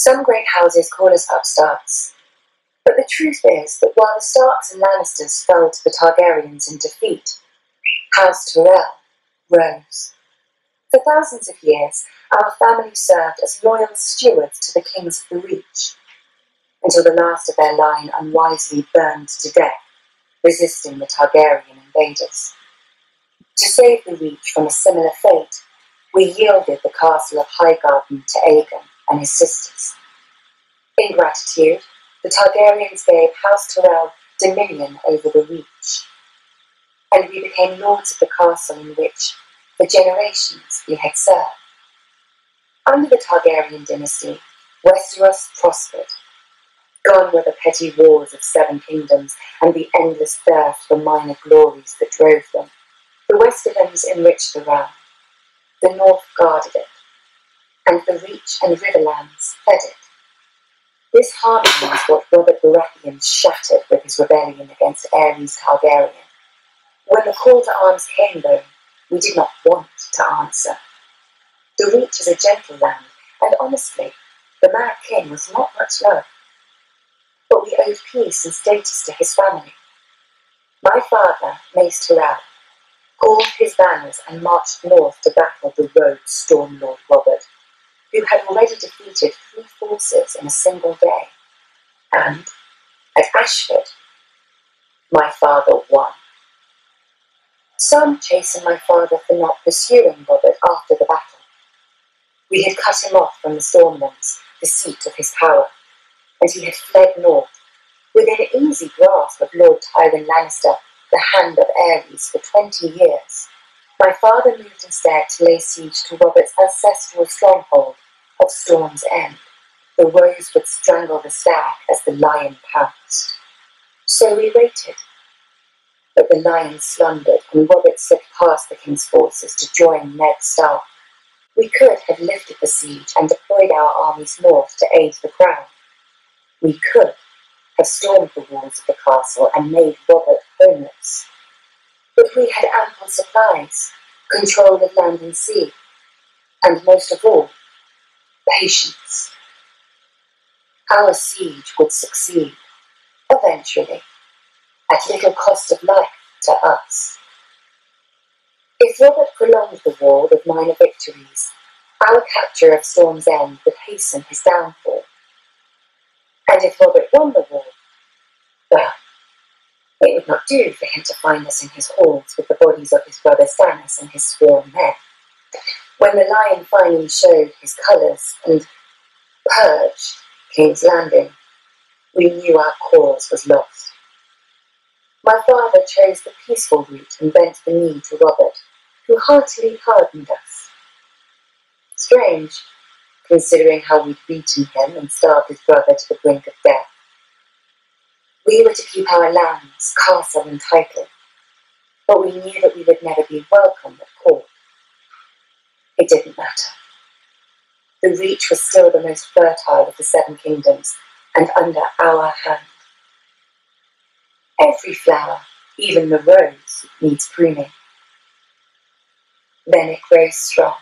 Some great houses call us upstarts, but the truth is that while the Starks and Lannisters fell to the Targaryens in defeat, House Tyrell rose. For thousands of years, our family served as loyal stewards to the kings of the Reach, until the last of their line unwisely burned to death, resisting the Targaryen invaders. To save the Reach from a similar fate, we yielded the castle of Highgarden to Aegon and his sisters. In gratitude, the Targaryens gave House Tyrell dominion over the Reach, and we became lords of the castle in which, for generations, we had served. Under the Targaryen dynasty, Westeros prospered. Gone were the petty wars of 7 kingdoms and the endless thirst for minor glories that drove them. The Westerlands enriched the realm, the North guarded it, and the Reach and Riverlands fed it. This harmony is what Robert Baratheon shattered with his rebellion against Aerys Targaryen. When the call to arms came, though, we did not want to answer. The Reach is a gentle land, and honestly, the Mad King was not much loved. But we owed peace and status to his family. My father, Mace Tyrell, called his banners and marched north to battle the rogue Stormlord Robert, who had already defeated 3 forces in a single day. And, at Ashford, my father won. Some chastened my father for not pursuing Robert after the battle. We had cut him off from the Stormlands, the seat of his power, and he had fled north, within easy grasp of Lord Tywin Lannister, the Hand of Aerys, for 20 years. My father moved instead to lay siege to Robert's ancestral stronghold of Storm's End. The rose would strangle the stag as the lion pounced. So we waited. But the lion slumbered, and Robert slipped past the king's forces to join Ned Stark. We could have lifted the siege and deployed our armies north to aid the crown. We could have stormed the walls of the castle and made Robert homeless. But we had ample supplies, control of land and sea, and most of all, patience. Our siege would succeed, eventually, at little cost of life to us. If Robert prolonged the war with minor victories, our capture of Storm's End would hasten his downfall. And if Robert won the war, well, it would not do for him to find us in his halls with the bodies of his brother Stannis and his sworn men. When the lion finally showed his colours and purged King's Landing, we knew our cause was lost. My father chose the peaceful route and bent the knee to Robert, who heartily pardoned us. Strange, considering how we'd beaten him and starved his brother to the brink of death. We were to keep our lands, castle and title, but we knew that we would never be welcome at court. It didn't matter. The Reach was still the most fertile of the 7 kingdoms, and under our hand. Every flower, even the rose, needs pruning. Then it grows strong.